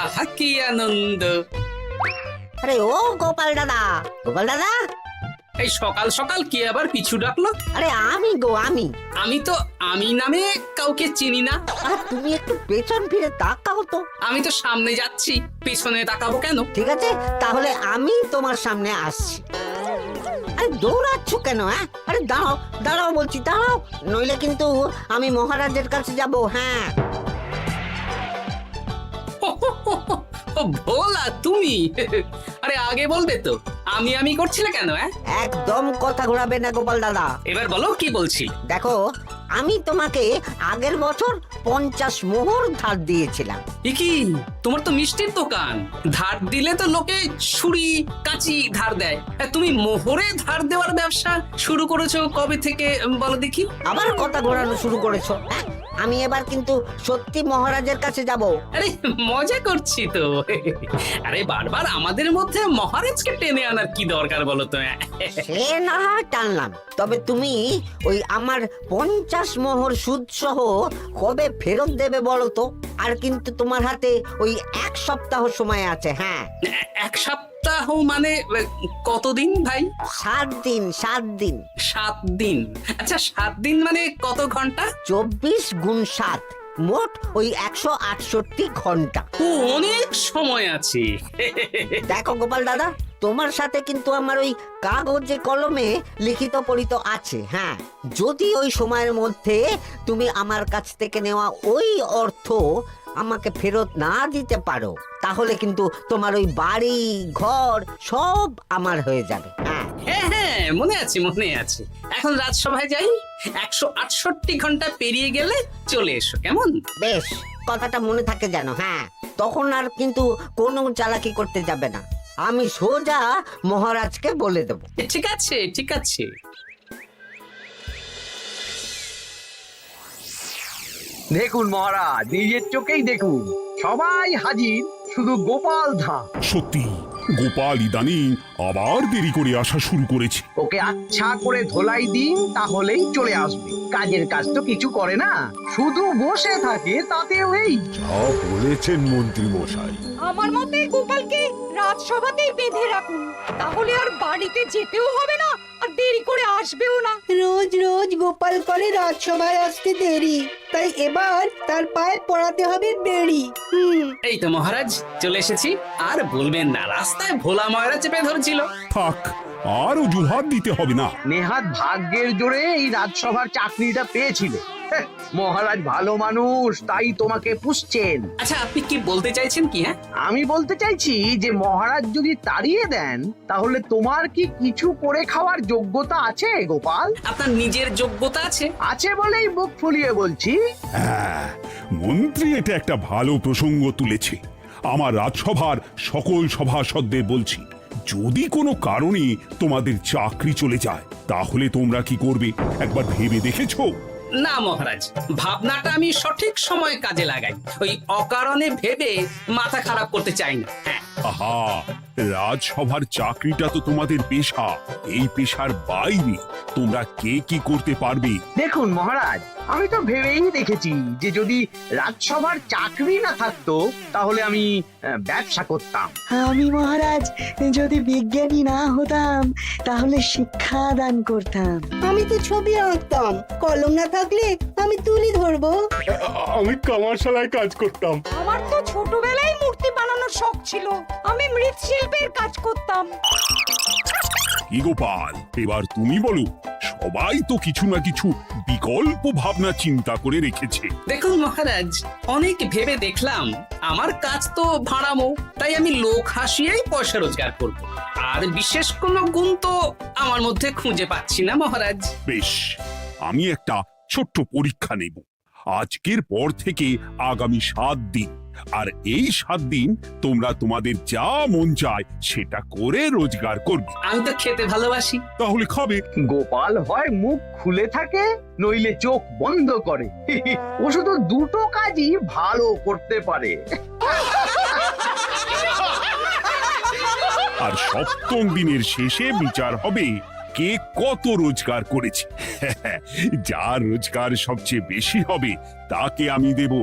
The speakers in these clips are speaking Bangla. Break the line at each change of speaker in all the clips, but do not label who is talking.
আহা কি আনন্দ!
আরে ও গোপাল দাদা, গোপাল দাদা,
এই সকাল সকাল কে আবার পিছু ডাকলো?
আরে আমি গো আমি।
আমি তো আমি নামে কাউকে চিনি না।
আর তুমি একটু পেছন ফিরে তাকাও তো।
আমি তো সামনে যাচ্ছি, পেছনে তাকাবো কেন?
ঠিক আছে, তাহলে আমি তোমার সামনে আসছি। আরে দৌড়াচ্ছ কেন? হ্যাঁ, আরে দাঁড়াও দাঁড়াও বলছি, দাঁড়াও, নইলে কিন্তু আমি মহারাজের কাছে যাব। হ্যাঁ,
ও ভোলা তুমি! আরে আগে বলবে তো, আমি করছিলে কেন?
একদম কথা ঘোরাবে না গোপাল দাদা।
এবার বলো কি বলছি।
দেখো, আমি তোমাকে আগের বছর 50 মোহর ধার দিয়েছিলাম।
এ কি, তোমার তো মিষ্টির দোকান, ধার দিলে তো লোকে ছুরি কাঁচি ধার দেয়, আর তুমি মোহরে ধার দেওয়ার ব্যবসা শুরু করেছো কবে থেকে বলো দেখি?
আবার কথা ঘোরানো শুরু করেছো? হ্যাঁ, আমি এবার কিন্তু সত্যি মহারাজের কাছে যাব।
আরে মজা করছি তো। আরে বারবার আমাদের মধ্যে মহারাজকে টেনে আনার কি দরকার বলো তো?
সে না হয় টানলাম, তবে তুমি ওই আমার 50 মোহর সুদ সহ কবে ফেরত দেবে বলো তো? আর কিন্তু তোমার হাতে ওই 1 সপ্তাহ সময় আছে। হ্যাঁ,
1 সপ্তাহ মানে কতদিন ভাই?
7 দিন, 7 দিন।
7 দিন? আচ্ছা 7 দিন মানে কত ঘন্টা?
24 গুণ 7, মোট ওই 168 ঘন্টা।
ও, অনেক সময় আছে।
দেখো গোপাল দাদা, তোমার সাথে কিন্তু আমার ওই কাগজে কলমে লিখিত পড়িত আছে। হ্যাঁ, যদি ওই সময়ের মধ্যে তুমি আমার কাছ থেকে নেওয়া ওই অর্থ আমাকে ফেরত না দিতে পারো, তাহলে কিন্তু তোমার ওই বাড়ি ঘর সব আমার হয়ে যাবে। হ্যাঁ,
হ্যাঁ হ্যাঁ, মনে আছে মনে আছে। এখন রাজসভায় যাই, 168 ঘন্টা পেরিয়ে গেলে চলে এসো, কেমন?
বেশ, কথাটা মনে থাকে যেন। হ্যাঁ, তখন আর কিন্তু কোনো চালাকি করতে যাবে না, আমি সোজা মহারাজকে বলে দেব।
ঠিক আছে ঠিক আছে।
দেখুন মহারাজ, নিজের চোখেই দেখুন, সবাই হাজির, শুধু গোপাল ধা।
সত্যি গোপাল ইদানিং আবার দেরি করে আসা শুরু করেছে।
ওকে আচ্ছা করে ধোলাই দিন, তাহলেই চলে আসবে। কাজের কাজ তো কিছু করে না, শুধু বসে থাকে, তাতেও এই।
যা বলেছেন মন্ত্রী মশাই।
আমার মতে গোপালকে রাজসভাতেই বেঁধে রাখুন, তাহলে আর বাড়িতে যেতেও হবে না, আর দেরি করে আসবেও না।
রোজ রোজ গোপাল করে রাজসভায় আসতে দেরি, তাই এবার তার পায়ে পড়াতে হবে বেড়ি।
এই তো মহারাজ চলে এসেছি। আর বলবেন না, রাস্তায় ভোলা ময়রা চেপে ধরছিল।
থাক, আর অজুহাত দিতে হবে না।
নেহাত ভাগ্যের জোরে এই রাজসভার চাকরিটা পেয়েছিল। মহারাজ ভালো মানুষ, তাই তোমাকে পুষছেন।
আচ্ছা আপনি কি বলতে চাইছেন কি?
আমি বলতে চাইছি যে মহারাজ যদি তাড়িয়ে দেন, তাহলে তোমার কি কিছু করে খাওয়ার যোগ্যতা আছে গোপাল?
আপনার নিজের যোগ্যতা আছে?
আছে বলেই মুখ ফুলিয়ে বলছি।
হ্যাঁ, মন্ত্রী এটা একটা ভালো প্রসঙ্গ তুলেছে। আমার রাজসভার সকল সভাসদদের বলছি, যদি কোনো কারণে তোমাদের চাকরি চলে যায়, তাহলে তোমরা কি করবে একবার ভেবে দেখেছো?
না মহারাজ, ভাবনাটা আমি সঠিক সময় কাজে লাগাই। ওই অকারণে ভেবে মাথা খারাপ করতে চাই না।
আহা, রাজসভার চাকরিটা তো তোমাদের পেশা। এই পেশার বাইরে তোমরা কে কি করতে পারবে?
দেখুন মহারাজ, আমি তো ভেবেই দেখেছি যে যদি রাজসভার চাকরি না থাকতো, তাহলে আমি ব্যবসা করতাম।
আমি মহারাজ যদি বিজ্ঞানী না হতাম, তাহলে শিক্ষা দান করতাম। আমি তো ছবি আঁকতাম, কলম না থাকলে আমি তুলি ধরবো।
আমি কামারশালায় কাজ করতাম।
আমার তো ছোটবেলায় মূর্তি বানানোর শখ ছিল, আমি মৃৎশিল্পের কাজ করতাম।
কি গোপাল, এবার তুমি বলো। সবাই তো কিছু না কিছু বিকল্প ভাবনা চিন্তা করে রেখেছে।
দেখুন মহারাজ, অনেক ভেবে দেখলাম আমার কাজ তো ভাড়ামো, তাই আমি লোক হাসিয়েই পয়সা রোজগার করব। আর বিশেষ কোনো গুণ তো আমার মধ্যে খুঁজে পাচ্ছি না মহারাজ।
বেশ, আমি একটা ছোট্ট পরীক্ষা নেব। আজকের পর থেকে আগামী 7 দিন, আর এই 7 দিন তোমরা তোমাদের যা মন চায় সেটা করে রোজগার করবে।
আমি তো খেতে ভালোবাসি।
তাহলে খাবে।
গোপাল হয় মুখ খুলে থাকে, নইলে চোখ বন্ধ করে। ও শুধু দুটো কাজই ভালো করতে পারে।
আর 7ম দিনের শেষে বিচার হবে কে কত রোজগার করেছে। যার রোজগার সবচেয়ে বেশি হবে তাকে আমি দেব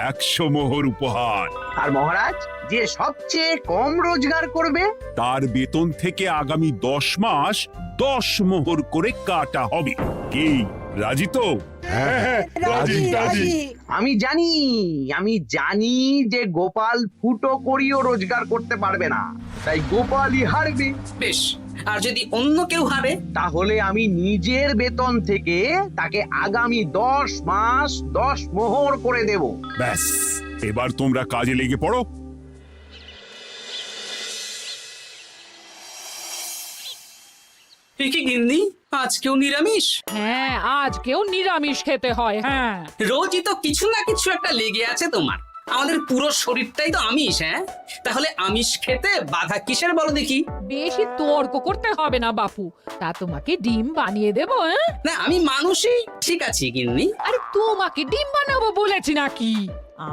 100 মোহর উপহার।
আর মহারাজ, যে সবচেয়ে কম রোজগার করবে
তার বেতন থেকে আগামী 10 মাস 10 মোহর করে কাটা হবে। কি রাজি তো?
হ্যাঁ,
রাজি রাজি
আমি জানি যে গোপাল ফুটো করিও রোজগার করতে পারবে না, তাই গোপালই হারবে।
বেশ, আর যদি অন্য কেউ হারে?
তাহলে আমি নিজের বেতন থেকে তাকে আগামী 10 মাস 10 মোহর করে দেব।
ব্যাস, এবার তোমরা কাজে লেগে পড়ো।
এ কি গিন্নি, আজকেও নিরামিষ?
হ্যাঁ, আজকেও নিরামিষ খেতে হয়। হ্যাঁ,
রোজই তো কিছু না কিছু একটা লেগে আছে তোমার। আমাদের পুরো শরীরটাই তো আমিষ। হ্যাঁ, তাহলে আমিষ খেতে বাধা কিসের বলো দেখি?
বেশি তর্ক করতে হবে না বাপু, তা তোমাকে ডিম বানিয়ে দেবো। হ্যাঁ,
না, আমি মানুষই। ঠিক আছে গিন্নি।
আরে তোমাকে ডিম বানাবো বলেছি নাকি?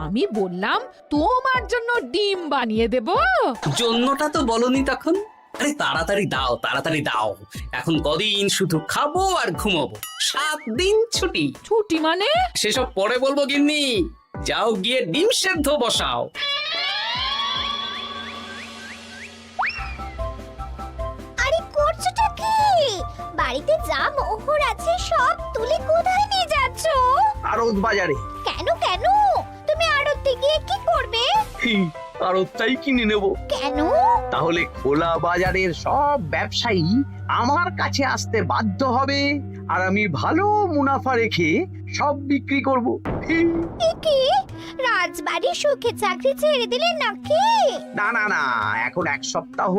আমি বললাম তোমার জন্য ডিম বানিয়ে দেবো।
জন্যটা তো বলনি তখন। আরে তাড়াতাড়ি দাও, তাড়াতাড়ি দাও। এখন কদিন শুধু খাবো আর ঘুমাবো, 7 দিন ছুটি।
ছুটি মানে?
সেসব পরে বলবো গিন্নি। যাও গিয়ে ডিম সেদ্ধ বসাও।
আরে করছোটা কি? বাড়িতে যা মোহর আছে সব তুলে কোথায় নিয়ে যাচ্ছ?
আড়ত বাজারে।
কেন কেন? তুমি আড়তে গিয়ে কি করবে?
আড়তটাই কিনে নেব।
কেন?
তাহলে খোলা বাজারের সব ব্যবসায়ী আমার কাছে আসতে বাধ্য হবে, আর আমি ভালো মুনাফা রেখে সব বিক্রি করব।
এ কি? রাজবাড়ির সুখে চাকরি ছেড়ে দিলে নাকি?
না না না, এখন 1 সপ্তাহ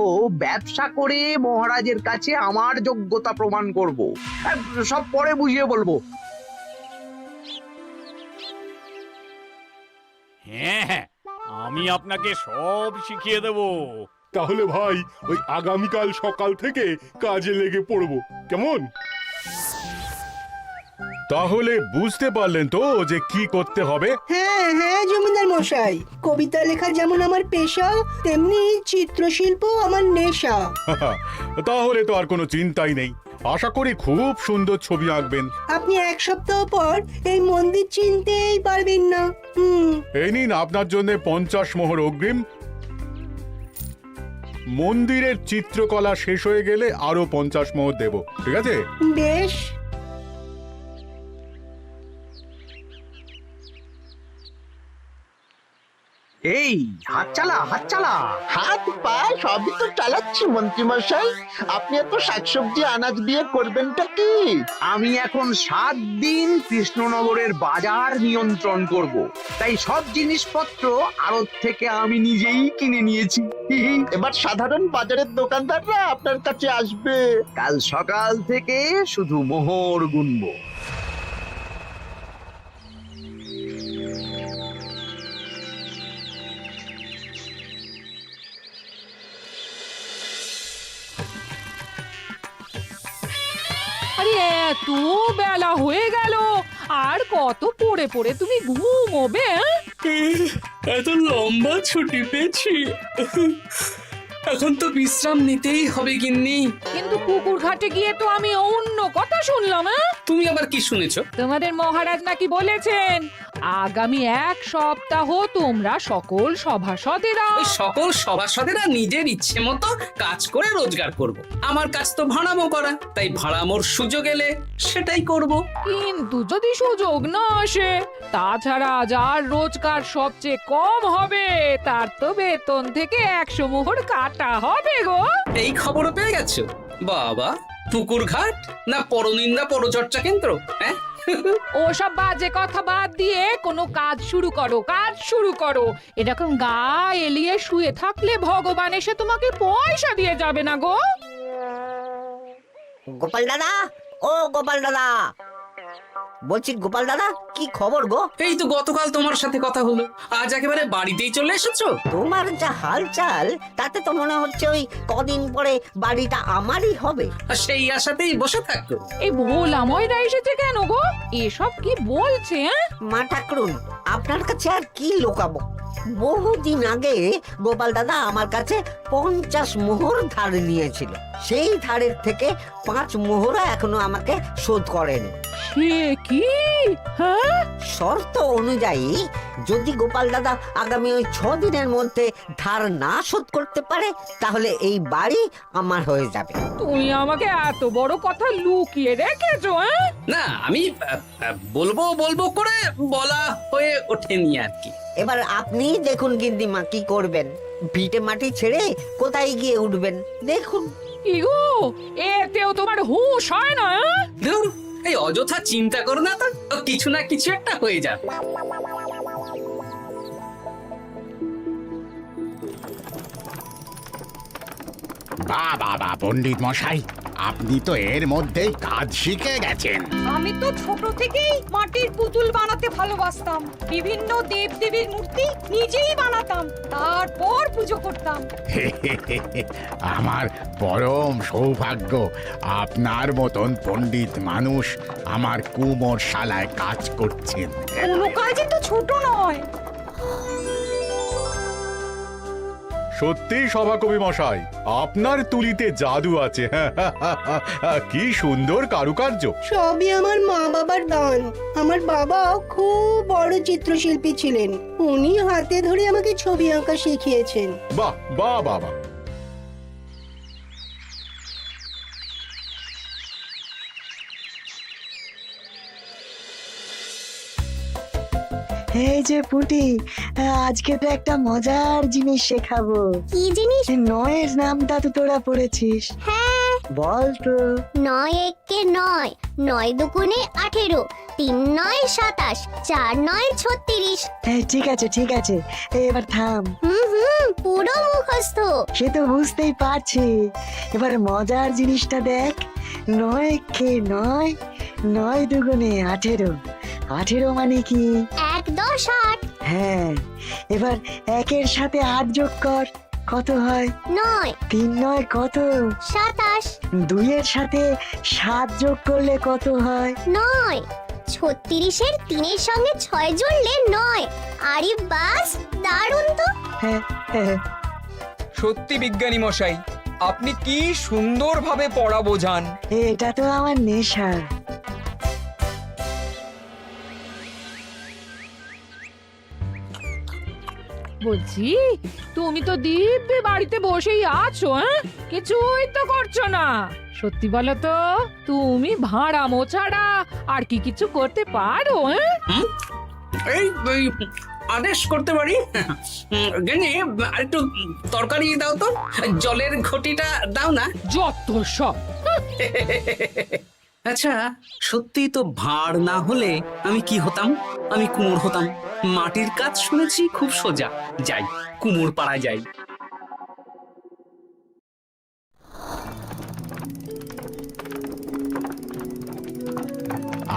ব্যবসা করে মহারাজের কাছে আমার যোগ্যতা প্রমাণ করব। সব পরে বুঝিয়ে বলবো।
হ্যাঁ, আমি আপনাকে সব শিখিয়ে দেব।
তাহলে ভাই ওই আগামীকাল সকাল থেকে কাজে লেগে পড়বো, কেমন? তাহলে বুঝতে পারলেন তো যে কি করতে হবে?
হ্যাঁ হ্যাঁ জমিদার মশাই, কবিতা লেখা যেমন আমার পেশা, তেমনি চিত্রশিল্প আমার নেশা।
তাহলে তো আর কোনো চিন্তাই নেই। আশা করি খুব সুন্দর ছবি আঁকবেন।
আপনি 1 সপ্তাহ পর এই মন্দির চিনতেই পারবেন না।
এই নিন আপনার জন্য 50 মোহর অগ্রিম। মন্দিরের চিত্রকলা শেষ হয়ে গেলে আরো 50 মোহর দেব, ঠিক আছে?
বেশ।
এই হাত চালা, হাত চালা।
হাত পা সবই তো চালাচ্ছি মন্ত্রী মশাই। আপনি এত শাকসবজি আনাজ দিয়ে করবেনটা কি?
আমি এখন 7 দিন কৃষ্ণনগরের বাজার নিয়ন্ত্রণ করব, তাই সব জিনিসপত্র আড়ত থেকে আমি নিজেই কিনে নিয়েছি।
এবার সাধারণ বাজারের দোকানদাররা আপনার কাছে আসবে।
কাল সকাল থেকে শুধু মোহর গুনবো।
আরে এত বেলা হয়ে গেল, আর কত পড়ে পড়ে তুমি ঘুমোবে?
এত লম্বা ছুটি পেয়েছি, এখন তো বিশ্রাম নিতেই হবে গিন্নি।
কিন্তু পুকুর ঘাটে গিয়ে তো আমি অন্য কথা শুনলাম।
তুমি আবার কি শুনেছো?
তোমাদের মহারাজ নাকি বলেছেন আগামী 1 সপ্তাহ তোমরা সকল সভাসদেরা
ওই সকল সভাসদেরা নিজের ইচ্ছে মতো কাজ করে রোজগার করব। আমার কাজ তো ভাড়ামো করা, তাই ভাড়ামোর সুযোগ এলে সেটাই করব।
কিন্তু যদি সুযোগ না আসে, তাছাড়া যার রোজগার সবচেয়ে কম হবে তার তো বেতন থেকে 100 মোহর কাটা হবে গো।
এই খবর পেয়ে গেছো? বাবা, পুকুর ঘাট না পরনিন্দা পরচর্চা কেন্দ্র? হ্যাঁ,
ওসব বাজে কথা বাদ দিয়ে কোনো কাজ শুরু করো, কাজ শুরু করো। এরকম গা এলিয়ে শুয়ে থাকলে ভগবান এসে তোমাকে পয়সা দিয়ে যাবে না গো।
গোপাল দাদা, ও গোপাল দাদা, বলছি গোপাল দাদা, কি খবর গো?
এই তো গতকাল তোমার সাথে কথা হলো, আজ একেবারে বাড়িতেই চলে এসেছো।
তোমার যা হালচাল তাতে তো মনে হচ্ছে ওই কদিন পরে বাড়িটা আমারই হবে।
আর সেই আশাতেই বসে থাকো।
এই ভোলাময়রা এসেছে কেন গো? এসব কি বলছে?
মা ঠাকুরুন, আপনার কাছে আর কি লুকাবো? বহুদিন আগে গোপাল দাদা আমার কাছে 50 মোহর ধার নিয়েছিল। সেই ধারের থেকে 5 মোহরা এখনো আমাকে শোধ করেনি।
সে কি? হ্যাঁ,
শর্ত অনুযায়ী যদি গোপাল দাদা আগামী ওই 6 দিনের মধ্যে ধার না শোধ করতে পারে তাহলে এই বাড়ি আমার হয়ে যাবে।
তুমি আমাকে এত বড় কথা লুকিয়ে রেখেছো? হ্যাঁ,
না আমি বলবো বলবো করে বলা হয়ে ওঠেনি আর কি।
এবার আপনি দেখুন গিন্নিমা কি করবেন। ভিটে মাটি ছেড়ে কোথায় গিয়ে উঠবেন দেখুন।
কি গো, এতেও তোমার হুঁশ হয় না? হ্যাঁ?
ধুর, এই অযথা চিন্তা করো না তো, কিছু না কিছু একটা হয়ে যাবে।
বাহ বাহ বাহ, পণ্ডিত মশাই, আপনি তো এর মধ্যেই কাজ শিখে গেছেন।
আমি তো ছোট থেকেই মাটির পুতুল বানাতে ভালোবাসতাম। বিভিন্ন দেবদেবীর মূর্তি নিজেই বানাতাম, তারপর পুজো করতাম।
আমার পরম সৌভাগ্য আপনার মতন পণ্ডিত মানুষ আমার কুমোর শালায় কাজ করছেন।
কোনো কাজই তো ছোট নয়।
সত্যি সভাকবি মশাই, আপনার তুলিতে জাদু আছে। কি সুন্দর কারুকার্য।
সবই আমার মা বাবার দান। আমার বাবা খুব বড় চিত্রশিল্পী ছিলেন, উনি হাতে ধরে আমাকে ছবি আঁকা শিখিয়েছেন।
বাহ বাহ বাহ বাহ।
এই যে পুটি, আজকে তো একটা মজার জিনিস শেখাবো।
কি জিনিস?
নয়ের নামটা তো তোরা পড়েছিস,
হ্যাঁ,
বল তো।
9 একে 9, 9 দুগুণে 18, 3 9 27, 4 9 36।
ঠিক আছে ঠিক আছে, এবার থাম।
পুরো মুখস্থ।
সে তো বুঝতেই পারছি। এবার মজার জিনিসটা দেখ। 9 কে 9, 9 দুগুণে 18, 18 মানে কি?
1 10 8।
হ্যাঁ, এবার 1-এর সাথে 8 যোগ কর, কত হয়?
9
3 9 কত?
27।
2-এর সাথে 7 যোগ করলে কত হয়?
9 36-এর 3-এর সঙ্গে 6 জুড়লে 9। আরে বাস, দারুণ তো।
হ্যাঁ হ্যাঁ।
সত্যি বিজ্ঞানী মশাই, আপনি কি সুন্দরভাবে পড়া বোঝান।
এটা তো আমার নেশা।
বলছি, তুমি তো দিব্যি বাড়িতে বসেই আছো। হ্যাঁ, কিছুই তো করছো না। সত্যি বলো তো, তুমি ভাড়ামো ছাড়া আর কি কিছু করতে পারো? হ্যাঁ,
এই আদেশ করতে পারি। গেনি একটু তরকারি দাও তো, জলের ঘটিটা দাও না।
যত সব।
আচ্ছা, সত্যি তো ভাড় না হলে আমি কি হতাম? আমি কুমোর হতাম। মাটির কাজ শুনেছি খুব সোজা। যাই, কুমোর পাড়ায় যাই।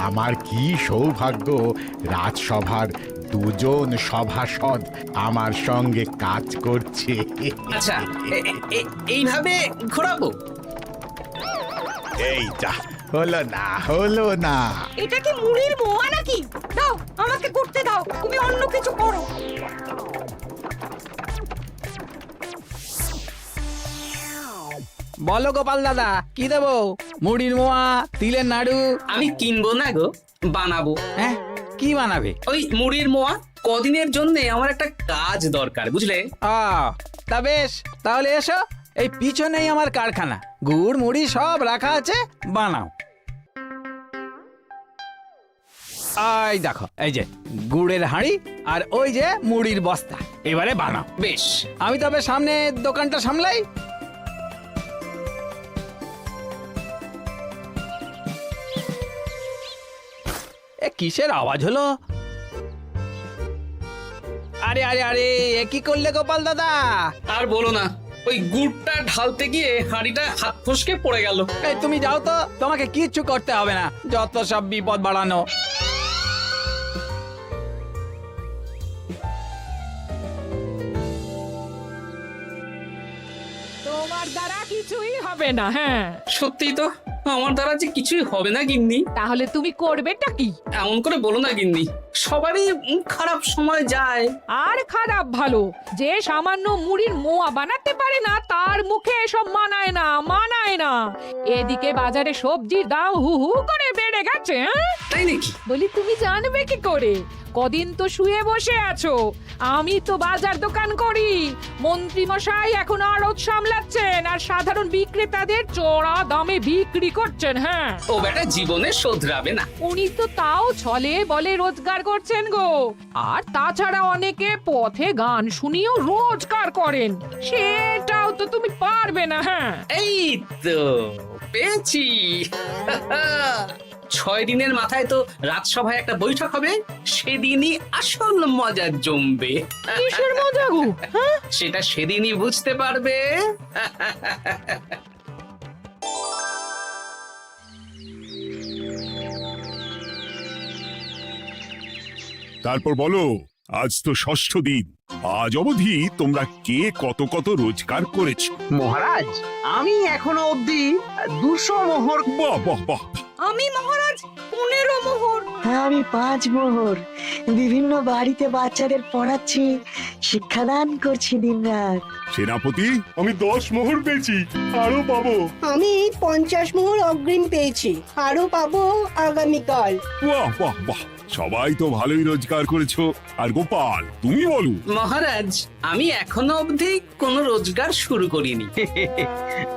আমার কি সৌভাগ্য, রাজসভার দুজন সভাসদ আমার সঙ্গে কাজ করছে।
আচ্ছা, এইভাবে ঘোরাবো?
এইটা হলো না, হলো না।
এটা কি মুড়ির মোয়া নাকি? দাও, আমাকে করতে দাও, তুমি অন্য কিছু করো।
বলো গোপাল দাদা, কি দেবো? মুড়ির মোয়া, তিলের নাড়ু?
আমি কিনবো না গো, বানাবো।
হ্যাঁ, কি বানাবে?
ওই মুড়ির মোয়া। কদিনের জন্য আমার একটা কাজ দরকার, বুঝলে?
তা বেশ, তাহলে এসো, এই পিছনেই আমার কারখানা। গুড় মুড়ি সব রাখা আছে, বানাও। এই দেখো, এই যে গুড়ের হাঁড়ি আর ওই যে মুড়ির বস্তা, এবারে বানাও।
বেশ,
আমি তবে সামনে দোকানটা সামলাই। এ কিসের আওয়াজ হলো? আরে আরে আরে, এ কি করলে গোপাল দাদা?
আর বলো না, ওই গুড়টা ঢালতে গিয়ে হাঁড়িটা হাত ফসকে পড়ে গেল।
এই তুমি যাও তো, তোমাকে কিচ্ছু করতে হবে না, যত সব বিপদ বাড়ানো।
তোমার দ্বারা কিছুই হবে না। হ্যাঁ,
সত্যি তো আমার দ্বারা যে কিছুই হবে না গিন্নি।
তাহলে তুমি করবেটা কি?
এমন করে বলো না গিন্নি, সবারই খারাপ সময় যায়।
আর খারাপ ভালো, যে সামান্য মুড়ির মোয়া বানাতে পারে না তার মুখে এসব মানায় না, মানায় না। এদিকে বাজারে সবজির দাম হু হু করে বেড়ে গেছে।
তাই নাকি?
বলি তুমি জানবে কি করে? কদিন তো শুয়ে বসে আছো, আমি তো বাজার দোকান করি। মন্ত্রী মশাই এখন আড়ত সামলাচ্ছেন আর সাধারণ বিক্রেতাদের চড়া দামে বিক্রি করছেন। হ্যাঁ,
ও বেটা জীবনে শোধরাবে না।
উনি তো তাও ছলে বলে রোজগার করছেন গো। আর তাছাড়া অনেকে পথে গান শুনিয়েও রোজগার করেন, সেটাও তো তুমি পারবে না। হ্যাঁ,
এই তো পেয়েছি। 6 দিনের মাথায় তো রাজসভায় একটা বৈঠক হবে, সেদিনই আসল মজা জমবে।
কিসের মজা গো? হ্যাঁ,
সেটা সেদিনই বুঝতে পারবে।
তারপর বলো, আজ তো ষষ্ঠ দিন, আজ অবধি তোমরা কে কত কত রোজগার করেছো?
মহারাজ, আমি এখনো অবধি 200 মোহর।
বাহ বাহ বাহ!
আমি মহারাজ 15 মোহর।
হ্যাঁ, আমি 5 মোহর। বিভিন্ন বাড়িতে বাচ্চাদের পড়াচ্ছি, শিক্ষাদান করছি দিনরাত।
সেনাপতি,
আমি 10 মোহর পেয়েছি, আরো পাবো।
আমি 50 মোহর অগ্রিম পেয়েছি, আরো পাবো আগামীকাল।
বাহ বাহ বাহ! সবাই তো ভালোই রোজগার করেছো। আর গোপাল, তুমি বলো।
মহারাজ, আমি এখনো অবধি কোনো রোজগার শুরু করিনি।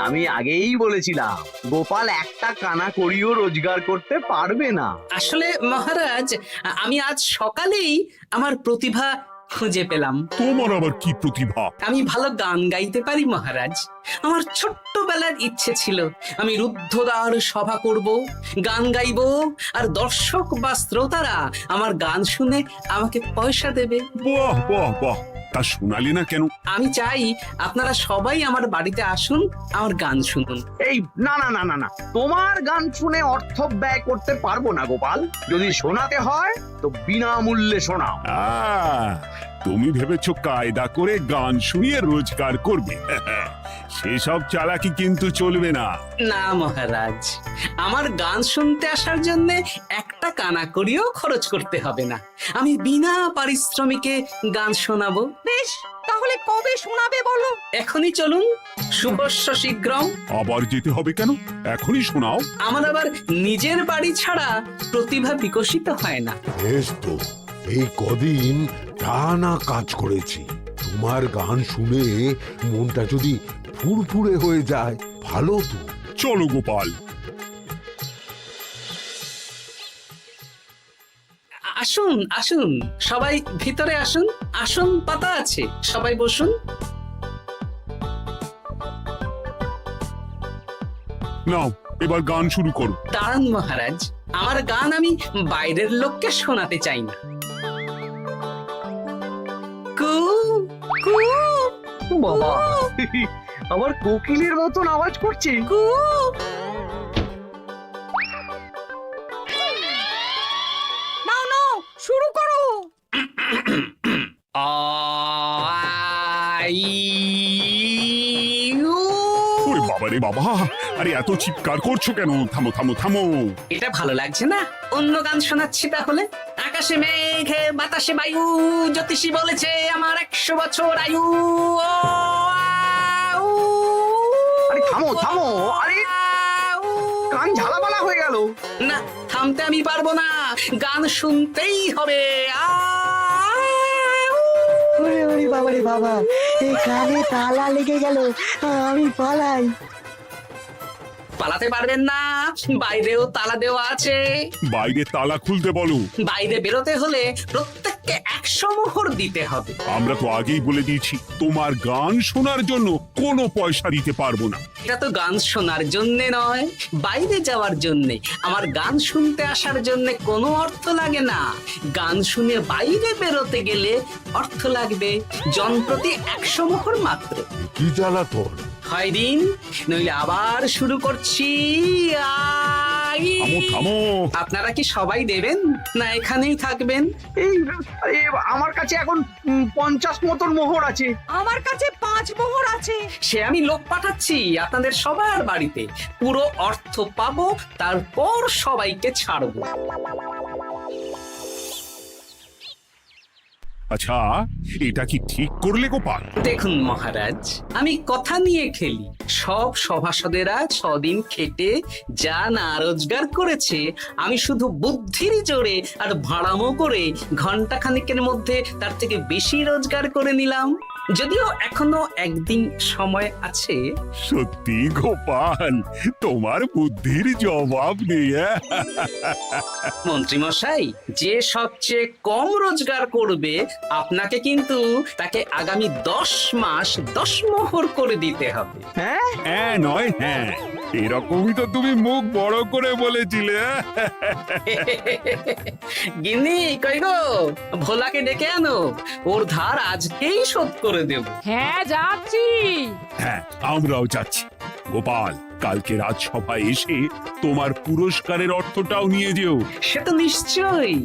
আমি আগেই বলেছিলাম গোপাল একটা কানা করিও রোজগার করতে পারবে না।
আসলে মহারাজ, আমি আজ সকালেই আমার প্রতিভা খুঁজে পেলাম।
তোমার আবার কি প্রতিভা?
আমি ভালো গান গাইতে পারি মহারাজ। আমার ছোট্টবেলার ইচ্ছে ছিল আমি রুদ্ধদ্বার সভা করব, গান গাইবো, আর দর্শক বা শ্রোতারা আমার গান শুনে আমাকে পয়সা দেবে।
বাহ বাহ বাহ! তা শোনালি না কেন?
আমি চাই আপনারা সবাই আমার বাড়িতে আসুন, আমার গান শুনুন।
এই না না না না না, তোমার গান শুনে অর্থ ব্যয় করতে পারবো না গোপাল। যদি শোনাতে হয় তো বিনামূল্যে শোনাও।
তুমি ভেবেছো কায়দা করে গান শুনিয়ে রোজগার করবে? সেসব চালাকি কিন্তু চলবে না।
না মহারাজ, আমার গান শুনতে আসার জন্য একটা কানা করিও খরচ করতে হবে না। আমি বিনা পারিশ্রমিকে গান শোনাবো।
বেশ, তাহলে কবে শোনাবে বলো?
এখনই চলুন, শুভস্য শীঘ্রম।
আবার যেতে হবে কেন? এখনই শোনাও।
আমার আবার নিজের বাড়ি ছাড়া প্রতিভা বিকশিত হয় না।
বেশ তো, এই কদিন টানা কাজ করেছি, তোমার গান শুনে মনটা যদি ফুরফুরে হয়ে যায় ভালো তো।
চলো গোপাল।
আসুন আসুন, সবাই ভিতরে আসুন, আসন পাতা আছে, সবাই বসুন।
নাও, এবার গান শুরু করো।
দাঁড়ান মহারাজ, আমার গান আমি বাইরের লোককে শোনাতে চাই না। কু কু
বাবা, আবার কোকিলের মতন আওয়াজ করছে।
কু।
নাও নাও, শুরু করো।
ওরে বাবা রে বাবা! আরে এত চিৎকার করছো কেন? থামো থামো থামো!
এটা ভালো লাগছে না, অন্য গান শোনাচ্ছি তাহলে। আকাশে মেঘে বাতাসে বায়ু, জ্যোতিষী বলেছে আমার 100 বছর আয়ু।
আরে থামো থামো, আরে কান ঝালাপালা হয়ে গেল।
না, থামতে আমি পারবো না, গান শুনতেই হবে।
ওরে ওরে বাবা রে বাবা, এই কানে তালা লেগে গেল, আমি পালাই।
পালাতে পারবেন না, বাইরেও তালা দেওয়া আছে।
বাইরে তালা খুলতে বলো।
বাইরে বেরোতে হলে প্রত্যেককে 100 মোহর দিতে হবে।
আমরা তো আগেই বলে দিয়েছি, তোমার গান শোনার জন্য কোনো পয়সা দিতে পারবো না।
এটা তো গান শোনার জন্য নয়, বাইরে যাওয়ার জন্য। আমার গান শুনতে আসার জন্য কোনো অর্থ লাগে না। গান শুনে বাইরে বেরোতে গেলে অর্থ লাগবে, জনপ্রতি 100 মোহর মাত্র।
কি জ্বালাতন!
হয় দিন, নইলে আবার শুরু করছি।
থামো থামো!
আপনারা কি সবাই দেবেন না এখানেই থাকবেন?
এই আরে, আমার কাছে এখন 50 মতন মোহর আছে।
আমার কাছে 5 মোহর আছে। আছে।
সে আমি লোক পাঠাচ্ছি আপনাদের সবার বাড়িতে, পুরো অর্থ পাবো, তারপর সবাইকে ছাড়বো।
আচ্ছা, এটা কি ঠিক করলে গোপাল?
দেখুন মহারাজ, আমি কথা নিয়ে খেলি। সব সভাসদেরা 6 দিন খেটে যা না রোজগার করেছে, আমি শুধু বুদ্ধির জোরে আর ভাড়ামো করে ঘন্টা খানিকের মধ্যে তার থেকে বেশি রোজগার করে নিলাম। যদিও এখনো একদিন সময় আছে।
সত্যি গোপাল, তোমার বুদ্ধির জবাব নেই।
মন্ত্রী মশাই, যে সবচেয়ে কম রোজগার করবে আপনাকে কিন্তু তাকে আগামী 10 মাস 10 মোহর করে দিতে হবে।
হ্যাঁ নয় হ্যাঁ, এরকমই তো তুমি মুখ বড় করে বলেছিলে।
গিন্নি কই গো, ভোলাকে ডেকে আনো, ওর ধার আজকেই শোধ করে দেব।
হ্যাঁ যাচ্ছি।
হ্যাঁ, আমরাও যাচ্ছি। গোপাল, কালকে রাজসভায় এসে তোমার পুরস্কারের অর্থটাও নিয়ে যেও।
সে তো নিশ্চয়ই।